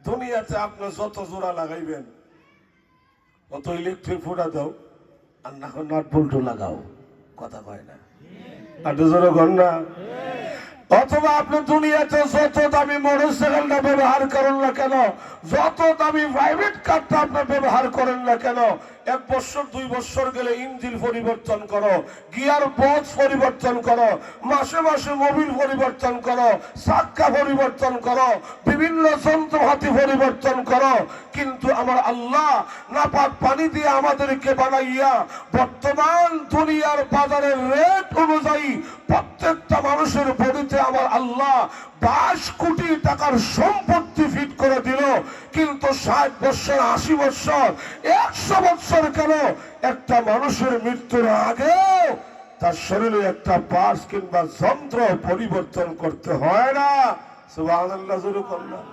দুনিয়াতে আপনি যত জোড়া লাগাইবেন অত ইলেকট্রিক ফুটা দাও, আর না নাট বল্টু লাগাও, কথা কয় না, আর জোরে কর না। অথবা আপনি দুনিয়াতে যত দামি মোটরসাইকেলটা ব্যবহার করেন না কেন, যত দামি প্রাইভেট কারটা আপনি ব্যবহার করেন না কেন, 1 বছর 2 বছর গেলে ইঞ্জিন পরিবর্তন করো, গিয়ার বক্স পরিবর্তন করো, মাসে মাসে মোবিল পরিবর্তন করো, চাক্কা পরিবর্তন করো, বিভিন্ন যন্ত্রপাতি পরিবর্তন করো, কিন্তু আমার আল্লাহ নাপাক পানি দিয়ে আমাদেরকে বানাইয়া বর্তমান দুনিয়ার বাজারের রেট অনুযায়ী প্রত্যেকটা মানুষের বডিতে আমার আল্লাহ 22 কোটি টাকার সম্পত্তি ফিট করে দিল। কিন্তু 60 বছর 80 বছর 100 বছর কেন একটা মানুষের মৃত্যুর আগে তার শরীরে একটা পার্টস কিংবা যন্ত্র পরিবর্তন করতে হয় না। সুবহানাল্লাহ, জোরে বলুন।